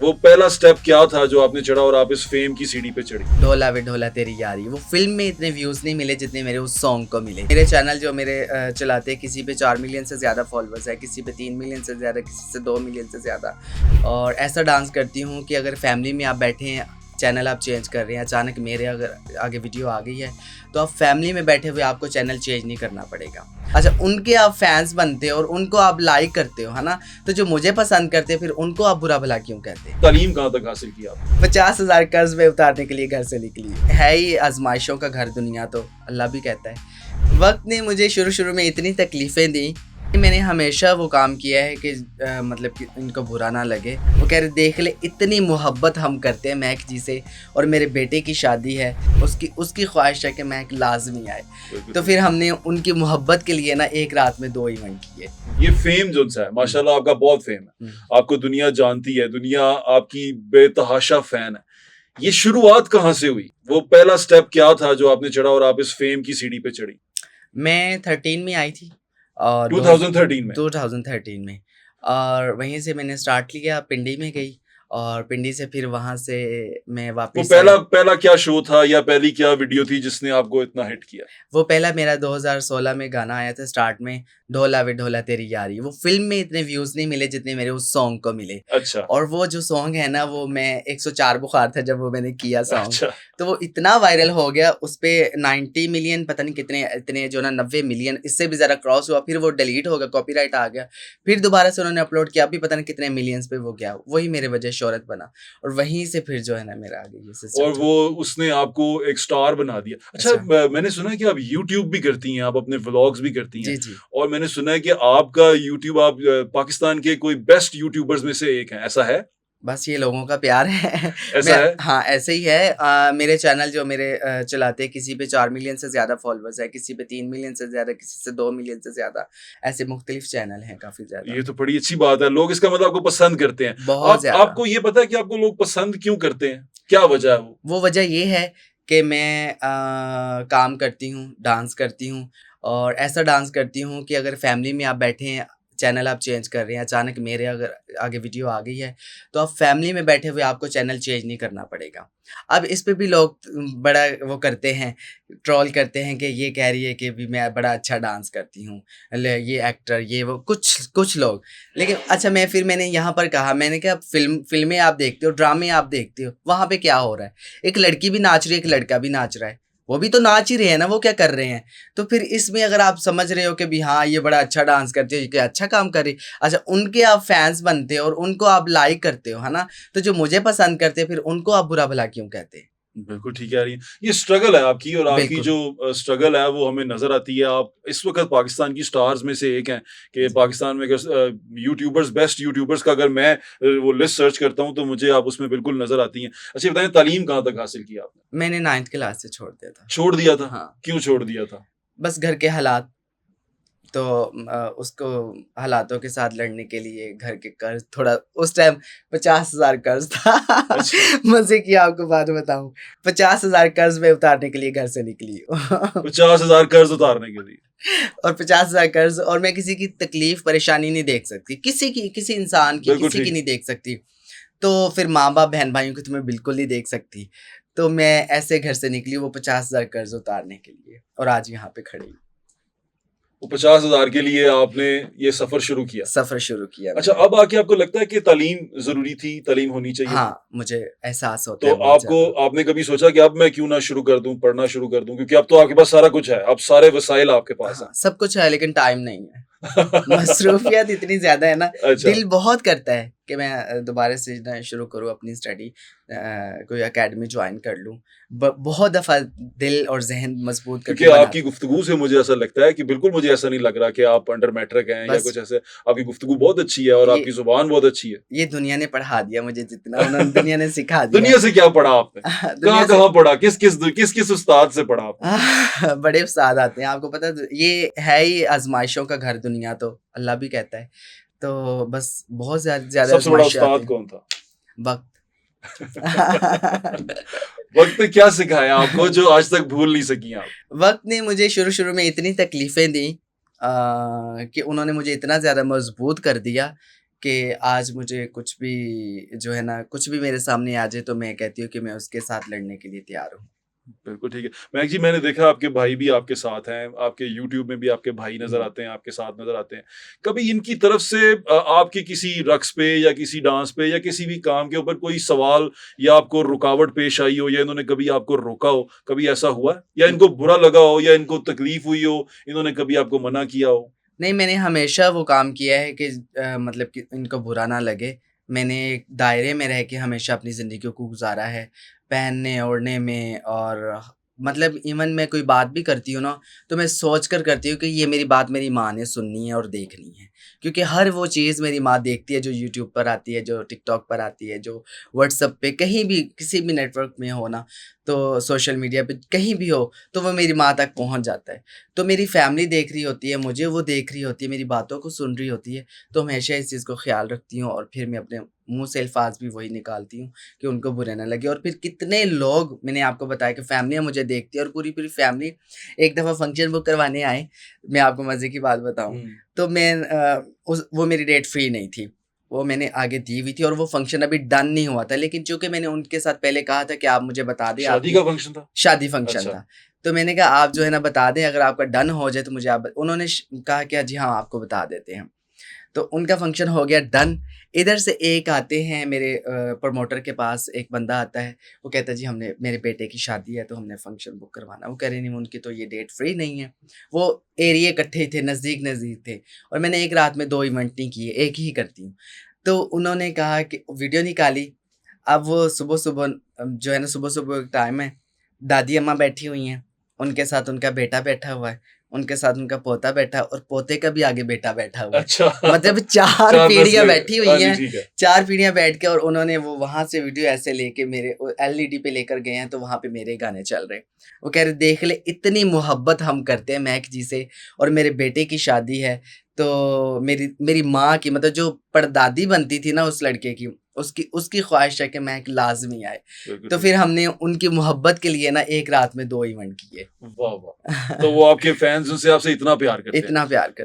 वो पहला स्टेप क्या था जो आपने चढ़ा और आप इस फेम की सीढ़ी पे चढ़ी? ढोला वे ढोला तेरी यारी, वो फिल्म में इतने व्यूज नहीं मिले जितने मेरे उस सॉन्ग को मिले। मेरे चैनल जो मेरे चलाते हैं, किसी पे 4 मिलियन से ज़्यादा फॉलोअर्स है, किसी पे 3 मिलियन से ज़्यादा, किसी से 2 मिलियन से ज़्यादा। और ऐसा डांस करती हूँ कि अगर फैमिली में आप बैठे हैं, चैनल आप चेंज कर रहे हैं, अचानक मेरे अगर आगे वीडियो आ गई है तो आप फैमिली में बैठे हुए आपको चैनल चेंज नहीं करना पड़ेगा। अच्छा, उनके आप फैंस बनते हो और उनको आप लाइक करते हो, है ना, तो जो मुझे पसंद करते हैं फिर उनको आप बुरा भला क्यों कहते हैं। तालीम कहाँ तक हासिल की आपने? 50,000 कर्ज में उतारने के लिए घर से निकली है ही आजमाइशों का घर दुनिया, तो अल्लाह भी कहता है। वक्त ने मुझे शुरू में इतनी तकलीफ़ें दी, मैंने हमेशा वो काम किया है कि मतलब कि इनको बुरा ना लगे। वो कह रहे देख ले, इतनी मोहब्बत हम करते हैं महक जी से, और मेरे बेटे की शादी है, उसकी ख्वाहिश है कि महक लाजमी आए। तो फिर हमने उनकी मोहब्बत के लिए ना एक रात में 2 इवेंट किए। ये फेम जो सा है, माशाल्लाह आपका बहुत फेम है, आपको दुनिया जानती है, दुनिया आपकी बेतहाशा फैन है। ये शुरुआत कहाँ से हुई? वो पहला स्टेप क्या था जो आपने चढ़ा और आप इस फेम की सीढ़ी पे चढ़ी? मैं 13 में आई थी और 2013 में? 2013 में, और वहीं से मैंने स्टार्ट लिया, पिंडी में गई और पिंडी से फिर वहाँ से मैं वो वापस पहला क्या शो था या पहली क्या वीडियो थी जिसने आपको इतना हिट किया? वो पहला मेरा 2016 में गाना आया था स्टार्ट में, ढोला वे ढोला तेरी यारी। वो फिल्म में इतने व्यूज नहीं मिले जितने मेरे उस सॉन्ग को मिले। अच्छा। और वो जो सॉन्ग है ना, वो मैं 104 बुखार था जब वो मैंने किया सॉन्ग। अच्छा। तो वो इतना वायरल हो गया, उस पे 90 मिलियन पता नहीं कितने इतने जो ना 90 मिलियन, इससे भी ज़्यादा क्रॉस हुआ। फिर वो डिलीट हो गया, कॉपीराइट आ गया, फिर दोबारा से उन्होंने अपलोड किया, अभी पता नहीं कितने मिलियंस पे वो गया। वही मेरे वजह शोहरत बना, और वहीं से फिर जो है ना मेरा आगे ये सिस्टम। और वो उसने आपको एक स्टार बना दिया। अच्छा, मैंने सुना है कि आप यूट्यूब भी करती हैं, आप अपने व्लॉग्स भी करती हैं। जी जी। और मैंने सुना है कि आपका यूट्यूब, आप पाकिस्तान के कोई बेस्ट यूट्यूबर्स में से एक हैं, ऐसा है? बस ये लोगों का प्यार है। ऐसा है? हाँ, ऐसे ही है। मेरे चैनल जो मेरे चलाते हैं, किसी पे 4 मिलियन से ज़्यादा फॉलोअर्स है, किसी पे 3 मिलियन से ज़्यादा, किसी से 2 मिलियन से ज़्यादा। ऐसे मुख्तलिफ चैनल हैं काफ़ी ज़्यादा। ये तो बड़ी अच्छी बात है, लोग इसका मतलब आपको पसंद करते हैं। बहुत ज़्यादा। आपको ये पता है कि आपको लोग पसंद क्यों करते हैं? क्या वजह है वो? वो वजह ये है कि मैं काम करती हूँ, डांस करती हूँ, और ऐसा डांस करती हूँ कि अगर फैमिली में आप बैठे हैं, चैनल आप चेंज कर रहे हैं, अचानक मेरे अगर आगे वीडियो आ गई है तो आप फैमिली में बैठे हुए आपको चैनल चेंज नहीं करना पड़ेगा। अब इस पे भी लोग बड़ा वो करते हैं, ट्रोल करते हैं कि ये कह रही है कि भी मैं बड़ा अच्छा डांस करती हूँ, ये एक्टर, ये वो, कुछ कुछ लोग। लेकिन अच्छा, मैंने यहाँ पर कहा, मैंने कहा फिल्में आप देखते हो, ड्रामे आप देखते हो, वहाँ पे क्या हो रहा है? एक लड़की भी नाच रही है, एक लड़का भी नाच रहा है, वो भी तो नाच ही रहे हैं ना, वो क्या कर रहे हैं? तो फिर इसमें अगर आप समझ रहे हो कि भी हाँ ये बड़ा अच्छा डांस करती है, ये अच्छा काम कर रही, अच्छा, उनके आप फैंस बनते हो और उनको आप लाइक करते हो, है ना, तो जो मुझे पसंद करते हैं फिर उनको आप बुरा भला क्यों कहते हैं। बिल्कुल ठीक कह रही हैं। ये स्ट्रगल है आपकी, और आपकी बिल्कुल। जो स्ट्रगल है वो हमें नज़र आती है। आप इस वक़्त पाकिस्तान की स्टार्स में से एक हैं कि पाकिस्तान में अगर यूट्यूबर्स, बेस्ट यूट्यूबर्स का अगर मैं वो लिस्ट सर्च करता हूँ तो मुझे आप उसमें बिल्कुल नज़र आती हैं। अच्छा, ये बताएँ, तालीम कहाँ तक हासिल की आपने? मैंने 9th क्लास से छोड़ दिया था। छोड़ दिया था? हाँ, क्यों छोड़ दिया था? बस घर के हालात, तो उसको हालातों के साथ लड़ने के लिए घर के कर्ज, थोड़ा उस टाइम 50,000 कर्ज था। अच्छा। मज़े की आपको बात बताऊँ, 50,000 कर्ज में उतारने के लिए घर से निकली। 50,000 कर्ज उतारने के लिए? और 50,000 कर्ज, और मैं किसी की तकलीफ परेशानी नहीं देख सकती, किसी इंसान की, बिल्कुल किसी की ठीक। नहीं देख सकती। तो फिर माँ बाप बहन भाइयों की तो मैं बिल्कुल नहीं देख सकती। तो मैं ऐसे घर से निकली वो 50,000 कर्ज उतारने के लिए, और आज यहाँ पे खड़ी हूँ। वो 50,000 के लिए आपने ये सफ़र शुरू किया। सफ़र शुरू किया अच्छा, मैंने। अब आके आपको लगता है कि तालीम ज़रूरी थी, तालीम होनी चाहिए थी? हाँ, मुझे एहसास होता तो है बहुत ज़्यादा। आपने कभी सोचा कि अब मैं क्यों ना शुरू कर दूँ, पढ़ना शुरू कर दूँ? क्योंकि अब तो आपके पास सारा कुछ है, अब सारे वसाइल आपके पास हैं। हाँ, सब कुछ है लेकिन टाइम नहीं है। मसरूफियत इतनी ज़्यादा है ना, अच्छा। दिल बहुत करता है कि मैं दोबारा से ना शुरू करूँ अपनी स्टडी, कोई एकेडमी जॉइन कर लूँ। बहुत दफ़ा दिल और ज़हन मजबूत क्योंकि करके बना। आपकी गुफ्तगू से मुझे ऐसा लगता है कि बिल्कुल मुझे ऐसा नहीं लग रहा कि आप अंडर मैट्रिक हैं या बस कुछ ऐसे। आपकी गुफ्तगू बहुत अच्छी है और ये आपकी ज़ुबान बहुत अच्छी है। ये दुनिया ने पढ़ा दिया मुझे, जितना उन्होंने दुनिया ने सिखा दिया दुनिया से क्या पढ़ा आपने? दुनिया से। कहाँ-कहाँ पढ़ा? किस-किस उस्ताद से पढ़ा आपने? बड़े उस्ताद आते हैं, आपको पता है, ये है ही आजमाइशों का घर दुनिया, तो अल्लाह भी कहता है। तो बस बहुत ज़्यादा सबसे बड़ा आजमाइशें आती उस्ताद हैं। कौन था? वक़्त। वक़्त ने क्या सिखाया आपको जो आज तक भूल नहीं सकी आप? वक़्त ने मुझे शुरू में इतनी तकलीफ़ें दी कि उन्होंने मुझे इतना ज़्यादा मजबूत कर दिया कि आज मुझे कुछ भी जो है ना, कुछ भी मेरे सामने आ जाए तो मैं कहती हूँ कि मैं उसके साथ लड़ने के लिए तैयार हूँ। बिल्कुल ठीक है। महक जी, मैंने देखा आपके भाई भी आपके साथ हैं, आपके यूट्यूब में भी आपके भाई नज़र हुँ। आते हैं, आपके साथ नज़र आते हैं। कभी इनकी तरफ से आपकी किसी रक़्स पे या किसी डांस पे या किसी भी काम के ऊपर कोई सवाल या आपको रुकावट पेश आई हो या इन्होंने कभी आपको रोका हो, कभी ऐसा हुआ है? या इनको बुरा लगा हो या इनको तकलीफ़ हुई हो, इन्होंने कभी आपको मना किया हो? नहीं, मैंने हमेशा वो काम किया है कि मतलब कि इनको बुरा ना लगे। मैंने एक दायरे में रह के हमेशा अपनी ज़िंदगी को गुज़ारा है, पहनने-ओढ़ने में और मतलब इवन मैं कोई बात भी करती हूँ ना, तो मैं सोच कर करती हूँ कि ये मेरी बात मेरी माँ ने सुननी है और देखनी है। क्योंकि हर वो चीज़ मेरी माँ देखती है जो यूट्यूब पर आती है, जो टिकटॉक पर आती है, जो व्हाट्सएप पे कहीं भी किसी भी नेटवर्क में हो ना, तो सोशल मीडिया पे कहीं भी हो, तो वो मेरी माँ तक पहुँच जाता है। तो मेरी फैमिली देख रही होती है, मुझे वो देख रही होती है, मेरी बातों को सुन रही होती है, तो हमेशा इस चीज़ को ख़्याल रखती हूँ और फिर मैं अपने मुँह से अल्फ़ाज़ भी वही निकालती हूँ कि उनको बुरा ना लगे। और फिर कितने लोग मैंने आपको बताया कि फैमिलियाँ मुझे देखती है और पूरी-पूरी फैमिली एक दफ़ा फ़ंक्शन बुक करवाने आए, मैं आपको मज़े की बात बताऊँ, हुँ। तो मैं उस वो मेरी डेट फ्री नहीं थी, वो मैंने आगे दी हुई थी और वो फ़ंक्शन अभी डन नहीं हुआ था, लेकिन चूँकि मैंने उनके साथ पहले कहा था कि आप मुझे बता दें शादी आपकी का फंक्शन था? शादी फ़ंक्शन अच्छा। था। तो मैंने कहा आप जो है ना बता दें, अगर आपका डन हो जाए तो मुझे आप उन्होंने कहा कि जी हाँ, आपको बता देते हैं। तो उनका फ़ंक्शन हो गया डन। इधर से एक आते हैं मेरे प्रमोटर के पास एक बंदा आता है, वो कहता है जी हमने मेरे बेटे की शादी है तो हमने फ़ंक्शन बुक करवाना है। वो कह रहे नहीं उनकी तो ये डेट फ्री नहीं है। वो एरिया इकट्ठे थे, नज़दीक-नज़दीक थे और मैंने एक रात में 2 इवेंट नहीं किए, एक ही करती हूँ। तो उन्होंने कहा कि वीडियो निकाली। अब वो सुबह-सुबह जो है ना सुबह-सुबह टाइम है, दादी अम्मा बैठी हुई हैं, उनके साथ उनका बेटा बैठा हुआ है, उनके साथ उनका पोता बैठा है और पोते का भी आगे बेटा बैठा हुआ है। अच्छा। मतलब 4 4 पीढ़ियाँ नस्लें। बैठी हुई हाँ जी, हैं, ठीक है। 4 पीढ़ियाँ बैठ के और उन्होंने वो वहाँ से वीडियो ऐसे लेके मेरे एलईडी पे लेकर गए हैं, तो वहाँ पे मेरे गाने चल रहे हैं। वो कह रहे देख ले इतनी मोहब्बत हम करते हैं महक जी से और मेरे बेटे की शादी है, तो मेरी मेरी माँ की मतलब जो परदादी बनती थी ना उस लड़के की, उसकी उसकी ख्वाहिश है कि महक लाज़मी आए। बिल्कुल तो ठीक। फिर हमने उनकी मोहब्बत के लिए ना एक रात में 2 इवेंट किए। वाह, वाह! तो वो आपके फैन्स उनसे आपसे इतना प्यार करते हैं। इतना प्यार करते